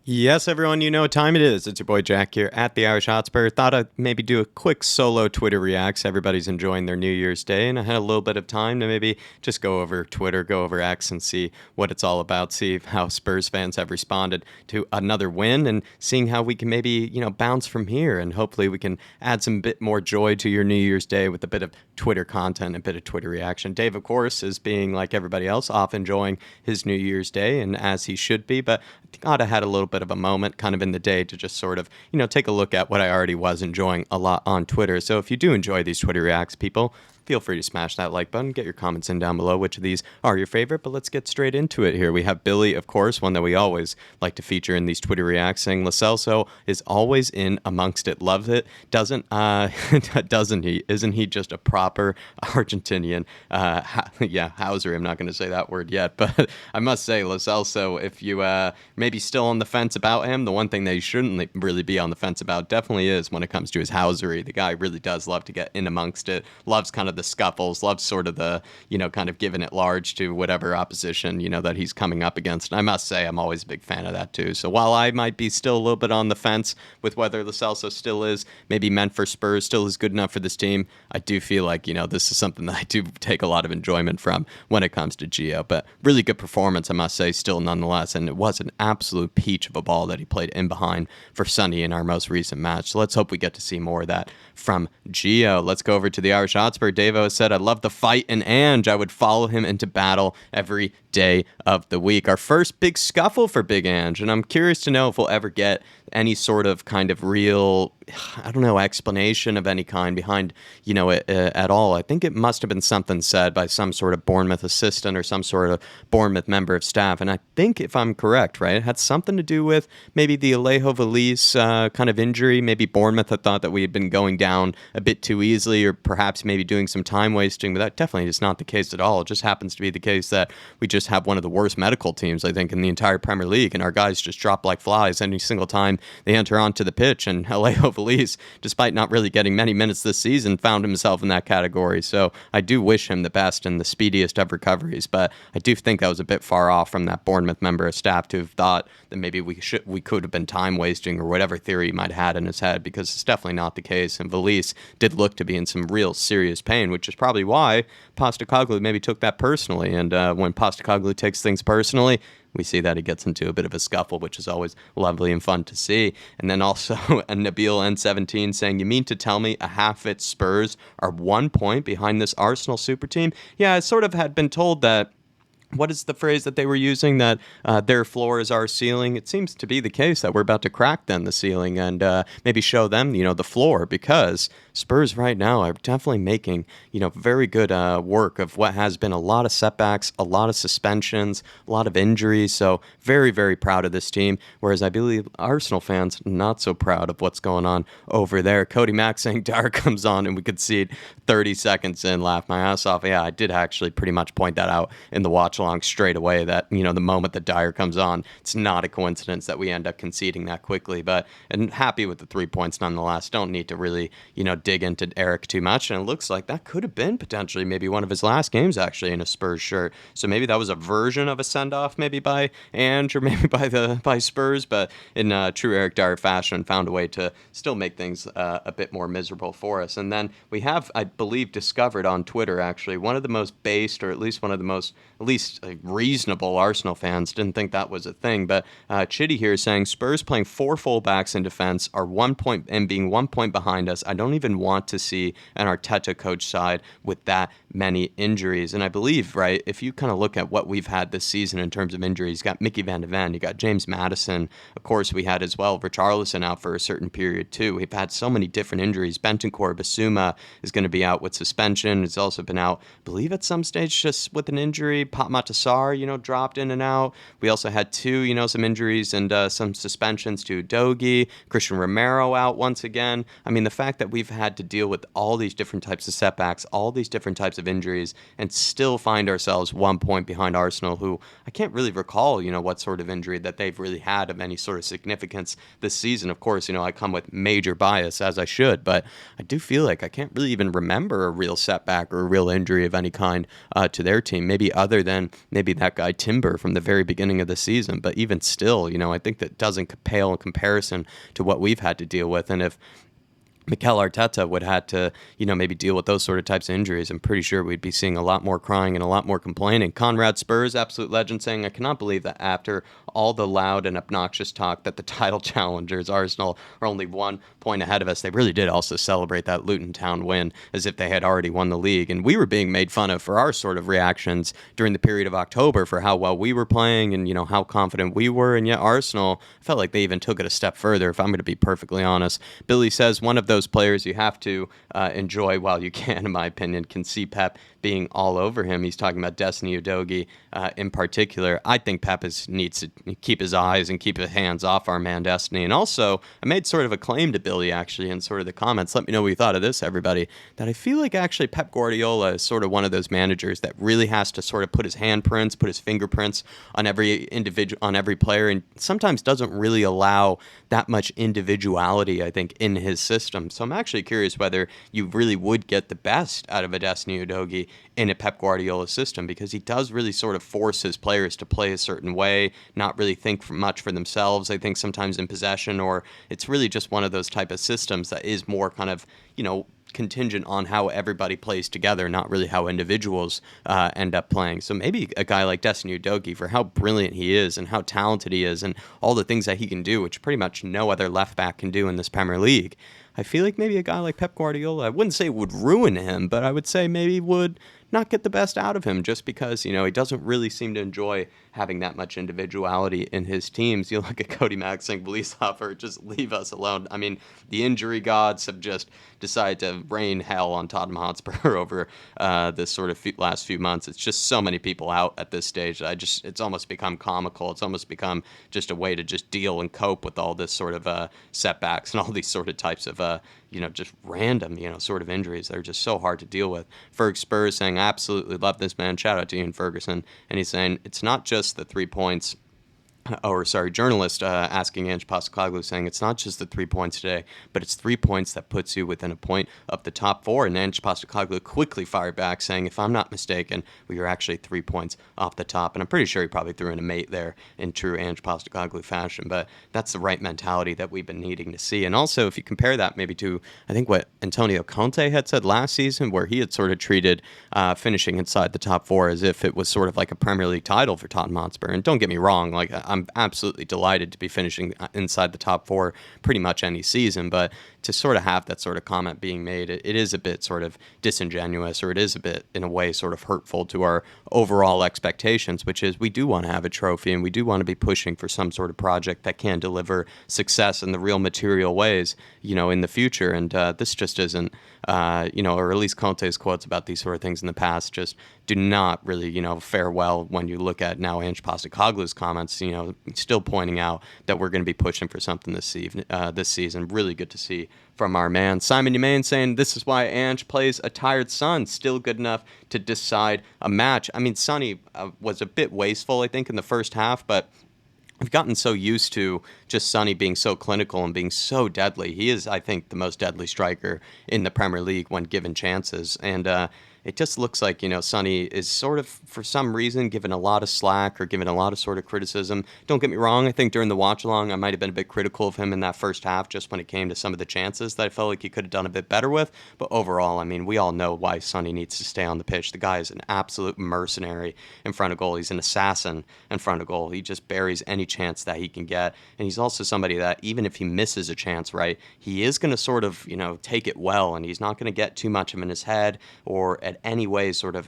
Yes, everyone, you know what time it is. It's your boy Jack here at the Irish Hotspur. Thought I'd maybe do a quick solo Twitter reacts. Everybody's enjoying their New Year's Day, and I had a little bit of time to maybe just go over Twitter, go over X, and see what it's all about, see how Spurs fans have responded to another win, and seeing how we can maybe, bounce from here, and hopefully we can add some bit more joy to your New Year's Day with a bit of Twitter content, a bit of Twitter reaction. Dave, of course, is being like everybody else, off enjoying his New Year's Day, and as he should be, but I thought I had a little bit of a moment kind of in the day to just sort of, take a look at what I already was enjoying a lot on Twitter. So if you do enjoy these Twitter reacts, people, feel free to smash that like button, get your comments in down below which of these are your favorite, but let's get straight into it here. We have Billy, of course, one that we always like to feature in these Twitter reacts, saying Lo Celso is always in amongst it, loves it, doesn't he? Isn't he just a proper Argentinian? Hauser, I'm not going to say that word yet, but I must say, Lo Celso, if you maybe still on the fence about him, the one thing that you shouldn't really be on the fence about definitely is when it comes to his housery. The guy really does love to get in amongst it, loves kind of the scuffles, loves sort of the, kind of giving it large to whatever opposition, that he's coming up against. And I must say, I'm always a big fan of that too. So while I might be still a little bit on the fence with whether Lo Celso still is maybe meant for Spurs, still is good enough for this team, I do feel like, this is something that I do take a lot of enjoyment from when it comes to Gio. But really good performance, I must say, still nonetheless. And it was an absolute peach of a ball that he played in behind for Sonny in our most recent match. So let's hope we get to see more of that from Gio. Let's go over to the Irish Hotspur. Davo said, I love the fight in Ange. I would follow him into battle every day of the week. Our first big scuffle for Big Ange, and I'm curious to know if we'll ever get any sort of kind of real, explanation of any kind behind, it at all. I think it must have been something said by some sort of Bournemouth assistant or some sort of Bournemouth member of staff, and I think, if I'm correct, right, it had something to do with maybe the Alejo Valise kind of injury. Maybe Bournemouth had thought that we had been going down a bit too easily, or perhaps maybe doing some time wasting, but that definitely is not the case at all. It just happens to be the case that we just have one of the worst medical teams, I think, in the entire Premier League, and our guys just drop like flies any single time they enter onto the pitch. And Alejo Valise, despite not really getting many minutes this season, found himself in that category. So I do wish him the best and the speediest of recoveries, but I do think that was a bit far off from that Bournemouth member of staff to have thought that maybe we could have been time wasting or whatever theory he might have had in his head, because it's definitely not the case. And Valise did look to be in some real serious pain, which is probably why Postecoglou maybe took that personally. And when Postecoglou takes things personally, we see that he gets into a bit of a scuffle, which is always lovely and fun to see. And then also a Nabil N17 saying, you mean to tell me a half-fit Spurs are 1 point behind this Arsenal super team? Yeah, I sort of had been told that, what is the phrase that they were using, that their floor is our ceiling? It seems to be the case that we're about to crack then the ceiling and maybe show them, the floor, because Spurs right now are definitely making, very good work of what has been a lot of setbacks, a lot of suspensions, a lot of injuries. So very, very proud of this team. Whereas I believe Arsenal fans not so proud of what's going on over there. Cody Mack saying Dyer comes on and we could see it 30 seconds in, laugh my ass off. Yeah, I did actually pretty much point that out in the watch along straight away, that, the moment that Dyer comes on, it's not a coincidence that we end up conceding that quickly. But and happy with the 3 points nonetheless. Don't need to really, dig into Eric too much. And it looks like that could have been potentially maybe one of his last games actually in a Spurs shirt. So maybe that was a version of a send-off maybe by Ange or maybe by Spurs, but in true Eric Dyer fashion, found a way to still make things a bit more miserable for us. And then we have, I believe, discovered on Twitter actually one of the most based, or at least one of the most, at least reasonable Arsenal fans didn't think that was a thing, but Chitty here is saying Spurs playing 4 fullbacks in defense are 1 point and being 1 point behind us. I don't even want to see an Arteta coach side with that many injuries. And I believe, right, if you kind of look at what we've had this season in terms of injuries, you got Mickey Van de Ven, you got James Maddison, of course we had as well Richarlison out for a certain period too. We've had so many different injuries. Bentoncourt Basuma is going to be out with suspension. He's also been out, I believe, at some stage just with an injury. Pat Matasar, dropped in and out. We also had some injuries and some suspensions to Udogie. Christian Romero out once again. I mean, the fact that we've had to deal with all these different types of setbacks, all these different types of injuries, and still find ourselves 1 point behind Arsenal, who I can't really recall, what sort of injury that they've really had of any sort of significance this season. Of course, I come with major bias, as I should, but I do feel like I can't really even remember a real setback or a real injury of any kind to their team, maybe other than than maybe that guy Timber from the very beginning of the season. But even still, I think that doesn't pale in comparison to what we've had to deal with. And if Mikel Arteta would have to, maybe deal with those sort of types of injuries, I'm pretty sure we'd be seeing a lot more crying and a lot more complaining. Conrad Spurs, absolute legend, saying, I cannot believe that after all the loud and obnoxious talk that the title challengers, Arsenal, are only 1 point ahead of us. They really did also celebrate that Luton Town win as if they had already won the league. And we were being made fun of for our sort of reactions during the period of October for how well we were playing and, how confident we were. And yet Arsenal, I felt like they even took it a step further, if I'm going to be perfectly honest. Billy says, one of those players you have to enjoy while you can, in my opinion. Can see Pep being all over him. He's talking about Destiny Udogie in particular. I think Pep needs to keep his eyes and keep his hands off our man Destiny. And also, I made sort of a claim to Billy, actually, in sort of the comments. Let me know what you thought of this, everybody. That I feel like actually Pep Guardiola is sort of one of those managers that really has to sort of put his handprints, put his fingerprints on every individual, on every player, and sometimes doesn't really allow that much individuality, I think, in his system. So I'm actually curious whether you really would get the best out of a Destiny Udogie in a Pep Guardiola system, because he does really sort of force his players to play a certain way, not really think much for themselves, I think, sometimes in possession, or it's really just one of those type of systems that is more kind of, contingent on how everybody plays together, not really how individuals end up playing. So maybe a guy like Destiny Udogie, for how brilliant he is and how talented he is and all the things that he can do, which pretty much no other left back can do in this Premier League, I feel like maybe a guy like Pep Guardiola, I wouldn't say would ruin him, but I would say maybe would not get the best out of him, just because, he doesn't really seem to enjoy having that much individuality in his teams. You look at Cody Mack saying, please offer, just leave us alone. I mean, the injury gods have just decided to rain hell on Tottenham Hotspur over this sort of last few months. It's just so many people out at this stage. It's almost become comical. It's almost become just a way to just deal and cope with all this sort of setbacks and all these sort of types of just random, sort of injuries that are just so hard to deal with. Ferg Spurs saying, I absolutely love this man. Shout out to Ian Ferguson. And he's saying, it's not just the 3 points. Journalist asking Ange Postecoglou, saying it's not just the 3 points today, but it's 3 points that puts you within a point of the top four. And Ange Postecoglou quickly fired back, saying, if I'm not mistaken, we are actually 3 points off the top. And I'm pretty sure he probably threw in a mate there in true Ange Postecoglou fashion, but that's the right mentality that we've been needing to see. And also, if you compare that maybe to, I think, what Antonio Conte had said last season, where he had sort of treated finishing inside the top four as if it was sort of like a Premier League title for Tottenham Hotspur. And don't get me wrong, like, I'm absolutely delighted to be finishing inside the top four pretty much any season, but to sort of have that sort of comment being made, it is a bit sort of disingenuous, or it is a bit, in a way, sort of hurtful to our overall expectations, which is we do want to have a trophy and we do want to be pushing for some sort of project that can deliver success in the real material ways, in the future. And this just isn't, or at least Conte's quotes about these sort of things in the past just do not really, fare well when you look at now Ange Postecoglou's comments, still pointing out that we're going to be pushing for something this season. Really good to see from our man. Simon Humane saying, this is why Ange plays a tired Son, still good enough to decide a match. I mean, Sonny was a bit wasteful, I think, in the first half, but I've gotten so used to just Sonny being so clinical and being so deadly. He is, I think, the most deadly striker in the Premier League when given chances. And it just looks like, Sonny is sort of, for some reason, given a lot of slack or given a lot of sort of criticism. Don't get me wrong. I think during the watch-along, I might have been a bit critical of him in that first half, just when it came to some of the chances that I felt like he could have done a bit better with. But overall, I mean, we all know why Sonny needs to stay on the pitch. The guy is an absolute mercenary in front of goal. He's an assassin in front of goal. He just buries any chance that he can get. And he's also somebody that, even if he misses a chance, right, he is going to sort of, take it well, and he's not going to get too much of in his head or at any way sort of,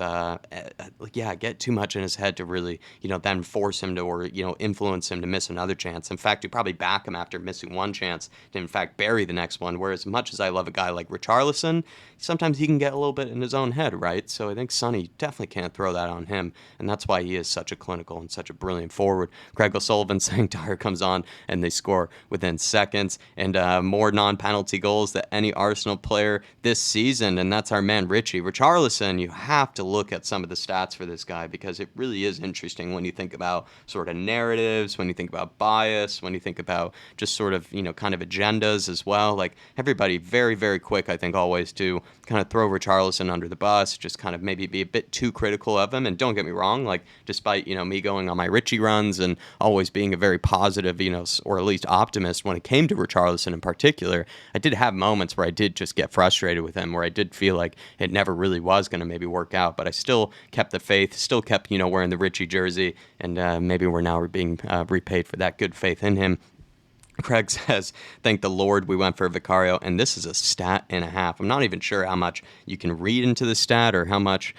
get too much in his head to really, then force him to, or, influence him to miss another chance. In fact, you probably back him after missing one chance to, in fact, bury the next one. Whereas, much as I love a guy like Richarlison, sometimes he can get a little bit in his own head, right? So I think Sonny definitely can't throw that on him, and that's why he is such a clinical and such a brilliant forward. Craig O'Sullivan saying Dyer comes on and they score within seconds, and more non-penalty goals than any Arsenal player this season, and that's our man Richie. Richarlison Richarlison, you have to look at some of the stats for this guy because it really is interesting when you think about sort of narratives, when you think about bias, when you think about just sort of, kind of agendas as well. Like everybody very, very quick, I think, always to kind of throw Richarlison under the bus, just kind of maybe be a bit too critical of him. And don't get me wrong, like despite, me going on my Richie runs and always being a very positive, or at least optimist when it came to Richarlison in particular, I did have moments where I did just get frustrated with him, where I did feel like it never really was going to maybe work out. But I still kept the faith, still kept, wearing the Richie jersey, and maybe we're now being repaid for that good faith in him. Craig says, thank the Lord we went for a vicario, and this is a stat and a half. I'm not even sure how much you can read into the stat or how much,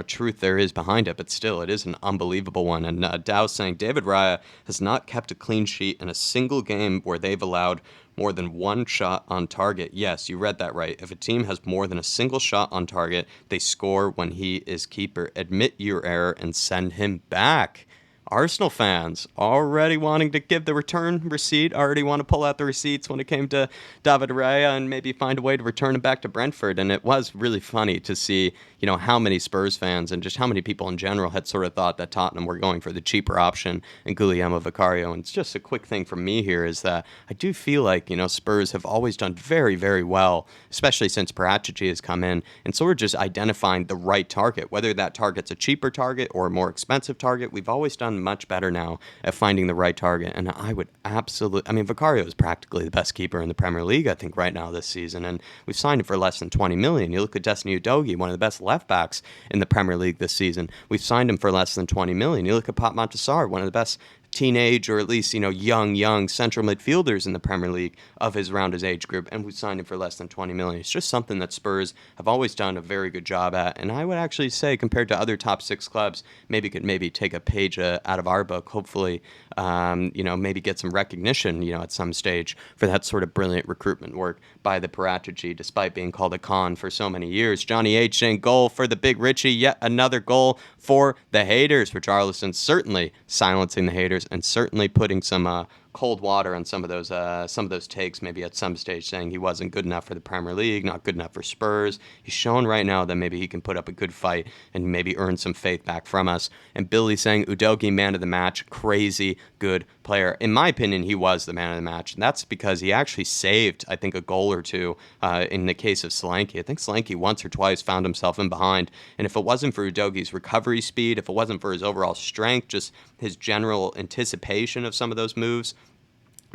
truth there is behind it, but still, it is an unbelievable one. And Dow's saying, David Raya has not kept a clean sheet in a single game where they've allowed more than one shot on target. Yes, you read that right. If a team has more than a single shot on target, they score when he is keeper. Admit your error and send him back. Arsenal fans already wanting to give the return receipt, already want to pull out the receipts when it came to David Raya and maybe find a way to return him back to Brentford. And it was really funny to see, how many Spurs fans and just how many people in general had sort of thought that Tottenham were going for the cheaper option in Guillermo Vicario. And it's just a quick thing from me here is that I do feel like, Spurs have always done very, very well, especially since Paratici has come in, and sort of just identifying the right target, whether that target's a cheaper target or a more expensive target. We've always done much better now at finding the right target, and I would absolutely, Vicario is practically the best keeper in the Premier League, I think, right now this season, and we've signed him for less than 20 million. You look at Destiny Udogie, one of the best left backs in the Premier League this season. We've signed him for less than 20 million. You look at Pop Montessar, one of the best teenage or at least, young central midfielders in the Premier League around his age group, and we signed him for less than 20 million. It's just something that Spurs have always done a very good job at, and I would actually say compared to other top six clubs, maybe take a page out of our book, hopefully, maybe get some recognition, at some stage for that sort of brilliant recruitment work by the Paratici, despite being called a con for so many years. Johnny H saying, goal for the big Richie, yet another goal for the haters. Richarlison certainly silencing the haters and certainly putting some cold water on some of those takes, maybe at some stage saying he wasn't good enough for the Premier League, not good enough for Spurs. He's shown right now that maybe he can put up a good fight and maybe earn some faith back from us. And Billy saying Udogie man of the match, crazy good player. In my opinion, he was the man of the match, and that's because he actually saved, I think, a goal or two in the case of Solanke. I think Solanke once or twice found himself in behind, and if it wasn't for Udogie's recovery speed, if it wasn't for his overall strength, just his general anticipation of some of those moves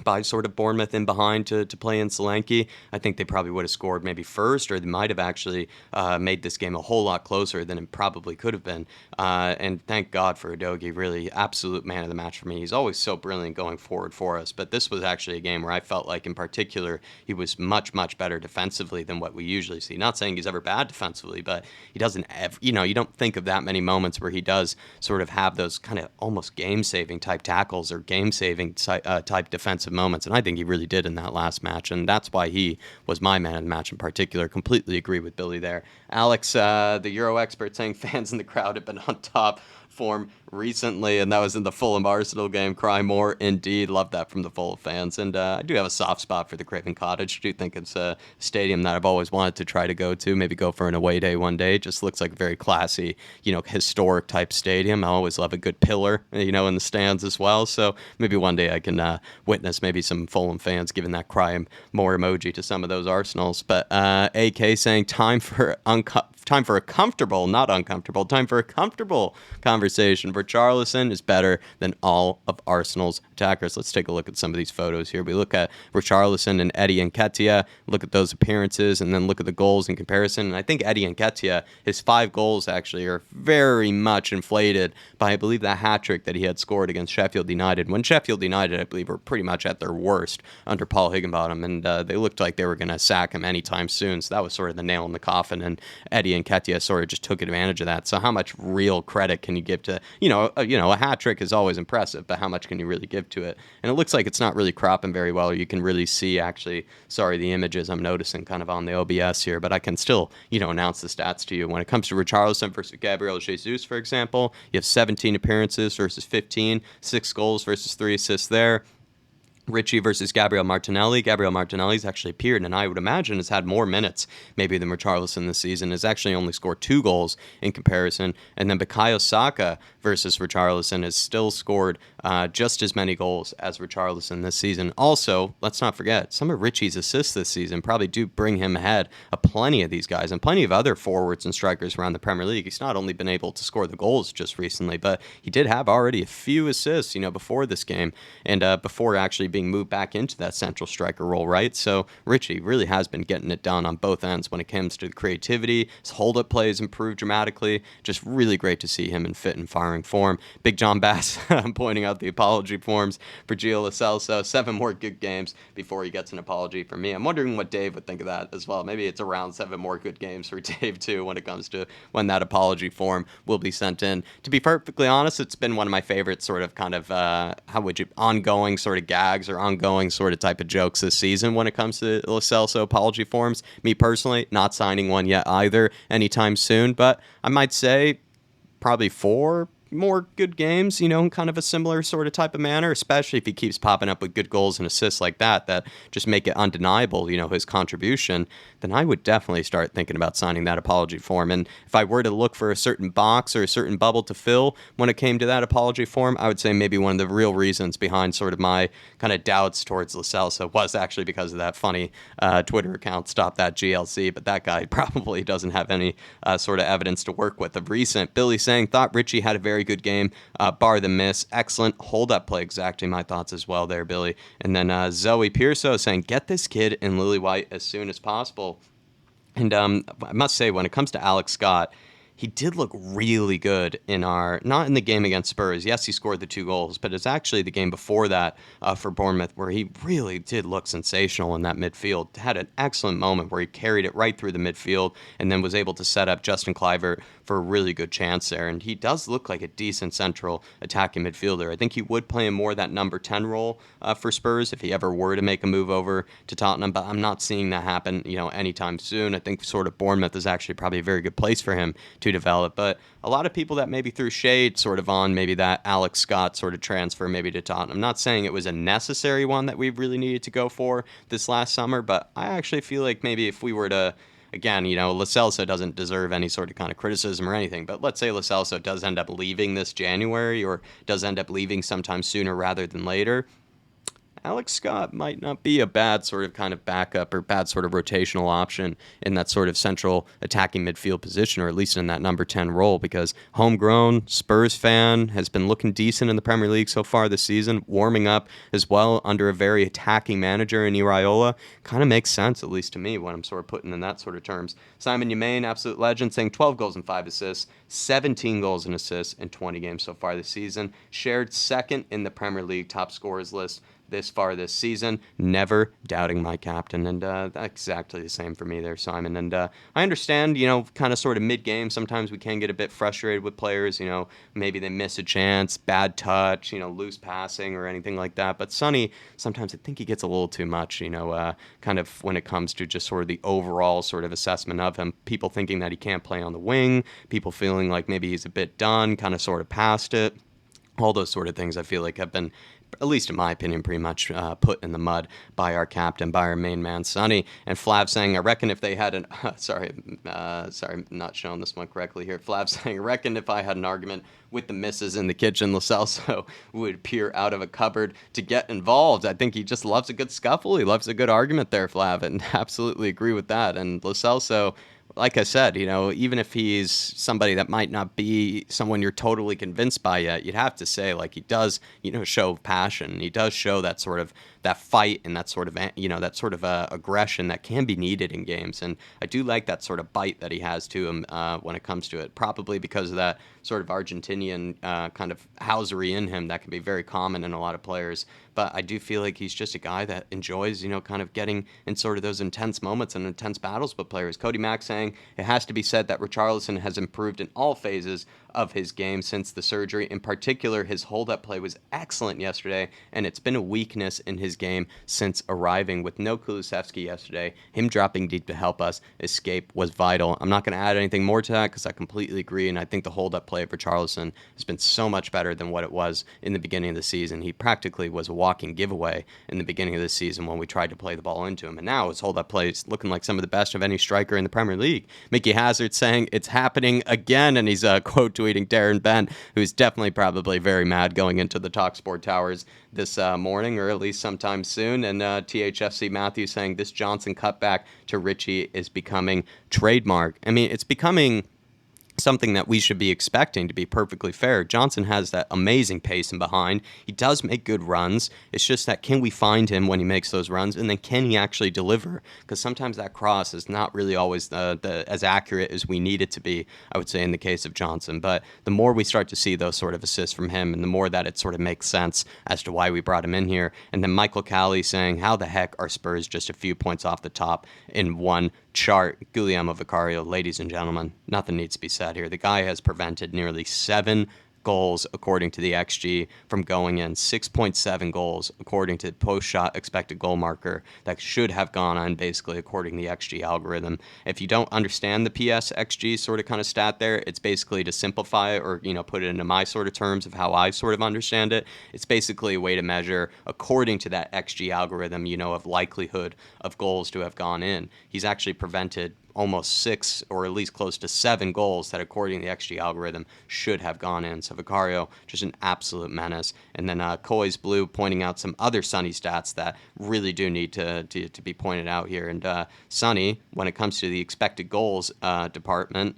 by sort of Bournemouth in behind to play in Solanke, I think they probably would have scored maybe first, or they might have actually made this game a whole lot closer than it probably could have been. And thank God for Udogie, really absolute man of the match for me. He's always so brilliant going forward for us, but this was actually a game where I felt like in particular he was much, much better defensively than what we usually see. Not saying he's ever bad defensively, but he doesn't ever, you don't think of that many moments where he does sort of have those kind of almost game-saving type tackles or game-saving type defensive moments, and I think he really did in that last match, and that's why he was my man of the match in particular. Completely agree with Billy there. Alex, the Euro expert, saying fans in the crowd have been on top form recently, and that was in the Fulham Arsenal game. Cry more indeed. Love that from the Fulham fans. And I do have a soft spot for the Craven Cottage. I do think it's a stadium that I've always wanted to try to go to, maybe go for an away day one day. It just looks like a very classy, historic type stadium. I always love a good pillar, in the stands as well. So maybe one day I can witness maybe some Fulham fans giving that cry more emoji to some of those Arsenals. But AK saying time for a comfortable, not uncomfortable, time for a comfortable conversation. Richarlison is better than all of Arsenal's attackers. Let's take a look at some of these photos here. We look at Richarlison and Eddie Nketiah, look at those appearances, and then look at the goals in comparison. And I think Eddie Nketiah, his 5 goals actually are very much inflated by, I believe, that hat-trick that he had scored against Sheffield United, when Sheffield United, I believe, were pretty much at their worst under Paul Higginbottom, and they looked like they were going to sack him anytime soon. So that was sort of the nail in the coffin, and Eddie Nketiah sort of just took advantage of that. So how much real credit can you give to, a hat trick is always impressive, but how much can you really give to it? And it looks like it's not really cropping very well. You can really see, actually, the images I'm noticing kind of on the OBS here, but I can still, announce the stats to you. When it comes to Richarlison versus Gabriel Jesus, for example, you have 17 appearances versus 15, 6 goals versus 3 assists there. Richie versus Gabriel Martinelli. Gabriel Martinelli's actually appeared, and I would imagine has had more minutes maybe than Richarlison this season. Has actually only scored 2 goals in comparison. And then Bukayo Saka versus Richarlison has still scored just as many goals as Richarlison this season. Also, let's not forget, some of Richie's assists this season probably do bring him ahead of plenty of these guys and plenty of other forwards and strikers around the Premier League. He's not only been able to score the goals just recently, but he did have already a few assists, before this game and before actually being moved back into that central striker role, right? So Richie really has been getting it done on both ends when it comes to the creativity. His hold-up play has improved dramatically. Just really great to see him in fit and firing form. Big John Bass pointing out the apology forms for Gio Lo Celso. 7 more good games before he gets an apology from me. I'm wondering what Dave would think of that as well. Maybe it's around 7 more good games for Dave too when it comes to when that apology form will be sent in. To be perfectly honest, it's been one of my favorite sort of kind of ongoing sort of gags or ongoing sort of type of jokes this season when it comes to Lo Celso apology forms. Me personally, not signing one yet either anytime soon, but I might say probably 4 more good games, in kind of a similar sort of type of manner, especially if he keeps popping up with good goals and assists like that just make it undeniable, his contribution, then I would definitely start thinking about signing that apology form. And if I were to look for a certain box or a certain bubble to fill when it came to that apology form, I would say maybe one of the real reasons behind sort of my kind of doubts towards Lo Celso was actually because of that funny Twitter account, Stop That GLC, but that guy probably doesn't have any sort of evidence to work with of recent. Billy saying, thought Richie had a very good game, bar the miss. Excellent hold-up play, exactly my thoughts as well there, Billy. And then Zoe Pearso saying, get this kid in lily white as soon as possible. And I must say, when it comes to Alex Scott, he did look really good not in the game against Spurs. Yes, he scored the 2 goals, but it's actually the game before that for Bournemouth where he really did look sensational in that midfield. Had an excellent moment where he carried it right through the midfield and then was able to set up Justin Kluivert for a really good chance there. And he does look like a decent central attacking midfielder. I think he would play in more that number 10 role for Spurs if he ever were to make a move over to Tottenham, but I'm not seeing that happen, anytime soon. I think sort of Bournemouth is actually probably a very good place for him to develop. But a lot of people that maybe threw shade sort of on maybe that Alex Scott sort of transfer maybe to Tottenham. I'm not saying it was a necessary one that we really needed to go for this last summer, but I actually feel like maybe if we were to, again, Lo Celso doesn't deserve any sort of kind of criticism or anything, but let's say Lo Celso does end up leaving this January or does end up leaving sometime sooner rather than later, Alex Scott might not be a bad sort of kind of backup or bad sort of rotational option in that sort of central attacking midfield position, or at least in that number 10 role, because homegrown Spurs fan has been looking decent in the Premier League so far this season, warming up as well under a very attacking manager in Iraola. Kind of makes sense, at least to me, when I'm sort of putting in that sort of terms. Simon Yamain, absolute legend, saying 12 goals and 5 assists, 17 goals and assists in 20 games so far this season. Shared second in the Premier League top scorers list this far this season, never doubting my captain. And that's exactly the same for me there, Simon. And I understand, kind of sort of mid-game, sometimes we can get a bit frustrated with players, maybe they miss a chance, bad touch, loose passing or anything like that. But Sonny, sometimes I think he gets a little too much, kind of when it comes to just sort of the overall sort of assessment of him. People thinking that he can't play on the wing, people feeling like maybe he's a bit done, kind of sort of past it. All those sort of things I feel like have been, at least in my opinion, pretty much put in the mud by our captain, by our main man, Sonny. And Flav saying, I reckon if they had an... sorry, not showing this one correctly here. Flav saying, I reckon if I had an argument with the missus in the kitchen, Lo Celso would peer out of a cupboard to get involved. I think he just loves a good scuffle. He loves a good argument there, Flav, and absolutely agree with that. And Lo Celso, like I said, even if he's somebody that might not be someone you're totally convinced by yet, you'd have to say, like, he does, show passion. He does show that sort of that fight and that sort of, aggression that can be needed in games. And I do like that sort of bite that he has to him when it comes to it, probably because of that sort of Argentinian kind of housery in him that can be very common in a lot of players. But I do feel like he's just a guy that enjoys, kind of getting in sort of those intense moments and intense battles with players. Cody Mack saying, it has to be said that Richarlison has improved in all phases of his game since the surgery. In particular, his hold-up play was excellent yesterday, and it's been a weakness in his game since arriving. With no Kulusevski yesterday, him dropping deep to help us escape was vital. I'm not going to add anything more to that because I completely agree, and I think the hold-up play of Richarlison has been so much better than what it was in the beginning of the season. He practically was a walking giveaway in the beginning of the season when we tried to play the ball into him, and now his hold-up play is looking like some of the best of any striker in the Premier League. Mickey Hazard saying it's happening again, and he's quote tweeting Darren Bent, who's definitely probably very mad going into the TalkSport Towers this morning, or at least sometime soon. And THFC Matthew saying this Johnson cutback to Richie is becoming trademark. I mean, it's becoming something that we should be expecting, to be perfectly fair. Johnson has that amazing pace in behind. He does make good runs. It's just that, can we find him when he makes those runs, and then can he actually deliver? Because sometimes that cross is not really always as accurate as we need it to be, I would say, in the case of Johnson. But the more we start to see those sort of assists from him, and the more that it sort of makes sense as to why we brought him in here. And then Michael Cowley saying, how the heck are Spurs just a few points off the top in one chart? Guglielmo Vicario, ladies and gentlemen, nothing needs to be said here. The guy has prevented nearly 7 goals according to the XG from going in, 6.7 goals according to the post-shot expected goal marker that should have gone on basically according to the XG algorithm. If you don't understand the PS XG sort of kind of stat there, it's basically, to simplify it, or put it into my sort of terms of how I sort of understand it, it's basically a way to measure according to that XG algorithm, of likelihood of goals to have gone in. He's actually prevented almost 6, or at least close to 7 goals that, according to the XG algorithm, should have gone in. So Vicario, just an absolute menace. And then Coys Blue pointing out some other Sonny stats that really do need to be pointed out here. And Sonny, when it comes to the expected goals department,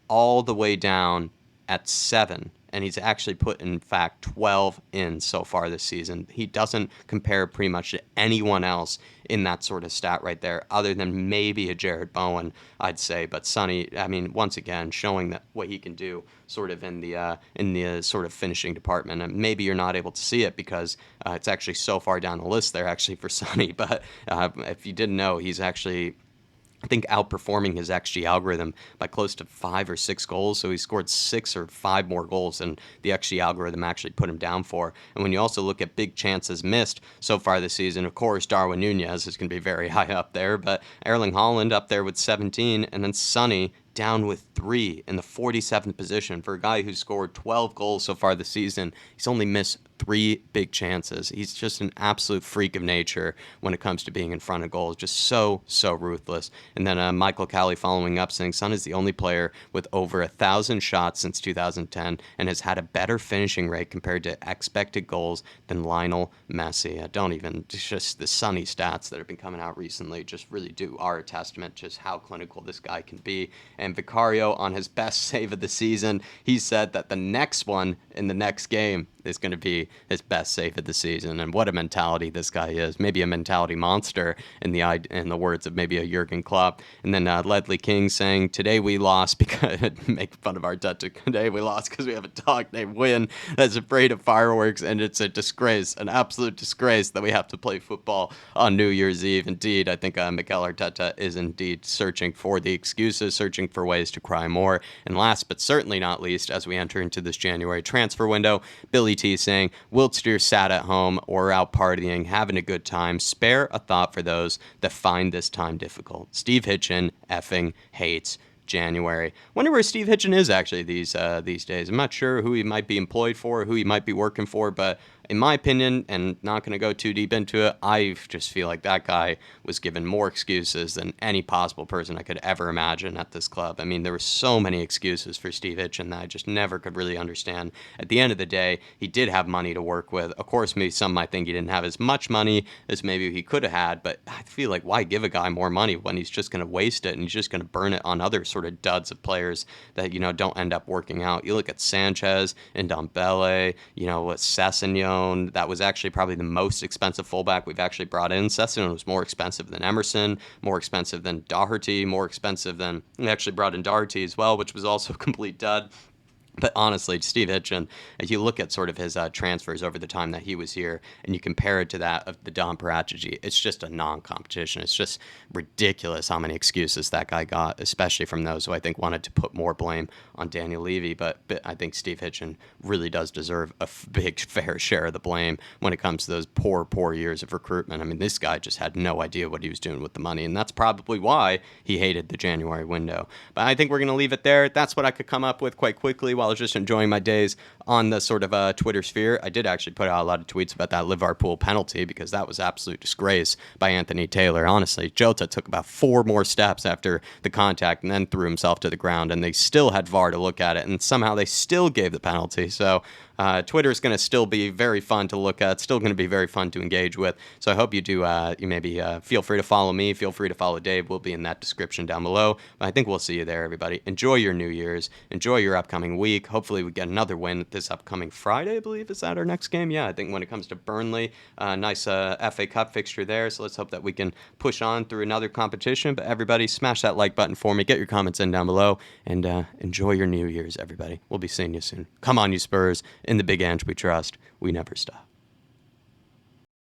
all the way down at 7. And he's actually put, in fact, 12 in so far this season. He doesn't compare pretty much to anyone else in that sort of stat right there, other than maybe a Jared Bowen, I'd say. But Sonny, I mean, once again, showing that what he can do sort of in the sort of finishing department. And maybe you're not able to see it because it's actually so far down the list there, actually, for Sonny. But if you didn't know, he's actually, I think, outperforming his XG algorithm by close to 5 or 6 goals. So he scored 6 or 5 more goals than the XG algorithm actually put him down for. And when you also look at big chances missed so far this season, of course, Darwin Nunez is going to be very high up there, but Erling Haaland up there with 17, and then Sonny down with 3 in the 47th position. For a guy who scored 12 goals so far this season, he's only missed 3 big chances. He's just an absolute freak of nature when it comes to being in front of goals. Just so ruthless. And then Michael Cowley following up saying Son is the only player with over 1,000 shots since 2010 and has had a better finishing rate compared to expected goals than Lionel Messi. Just the Sonny stats that have been coming out recently just really are a testament to just how clinical this guy can be. And Vicario, on his best save of the season, he said that the next one in the next game is going to be his best save of the season. And what a mentality this guy is. Maybe a mentality monster in the words of maybe a Jurgen Klopp. And then Ledley King saying, today we lost because, make fun of Arteta, today we lost because we have a dog named Win that's afraid of fireworks, and it's a disgrace, an absolute disgrace that we have to play football on New Year's Eve. Indeed, I think Mikel Arteta is indeed searching for the excuses, searching for ways to cry more. And last but certainly not least, as we enter into this January transfer window, Billy T saying, Wiltshire sat at home or out partying, having a good time. Spare a thought for those that find this time difficult. Steve Hitchen effing hates January. Wonder where Steve Hitchen is actually these days. I'm not sure who he might be employed for, who he might be working for, but in my opinion, and not going to go too deep into it, I just feel like that guy was given more excuses than any possible person I could ever imagine at this club. I mean, there were so many excuses for Steve Hitchen that I just never could really understand. At the end of the day, he did have money to work with. Of course, maybe some might think he didn't have as much money as maybe he could have had, but I feel like why give a guy more money when he's just going to waste it and he's just going to burn it on other sort of duds of players that, don't end up working out. You look at Sanchez and Ndombele, with Sessegnon. That was actually probably the most expensive fullback we've actually brought in. Sessegnon was more expensive than Emerson, more expensive than Doherty, more expensive than... We actually brought in Doherty as well, which was also a complete dud. But honestly, Steve Hitchen, if you look at sort of his transfers over the time that he was here and you compare it to that of the Don Parachici, it's just a non-competition. It's just ridiculous how many excuses that guy got, especially from those who I think wanted to put more blame on Daniel Levy. But I think Steve Hitchen really does deserve a big, fair share of the blame when it comes to those poor years of recruitment. I mean, this guy just had no idea what he was doing with the money, and that's probably why he hated the January window. But I think we're going to leave it there. That's what I could come up with quite quickly while I was just enjoying my days on the sort of Twitter sphere. I did actually put out a lot of tweets about that Liverpool penalty because that was absolute disgrace by Anthony Taylor. Honestly, Jota took about 4 more steps after the contact and then threw himself to the ground, and they still had VAR to look at it, and somehow they still gave the penalty. So Twitter is going to still be very fun to look at, still going to be very fun to engage with. So I hope you do, you maybe feel free to follow me, feel free to follow Dave. We'll be in that description down below. But I think we'll see you there, everybody. Enjoy your New Year's. Enjoy your upcoming week. Hopefully we get another win this upcoming Friday, I believe. Is that our next game? Yeah, I think when it comes to Burnley, nice FA Cup fixture there. So let's hope that we can push on through another competition. But everybody, smash that like button for me. Get your comments in down below. And enjoy your New Year's, everybody. We'll be seeing you soon. Come on, you Spurs. In the Big Ange we trust. We never stop.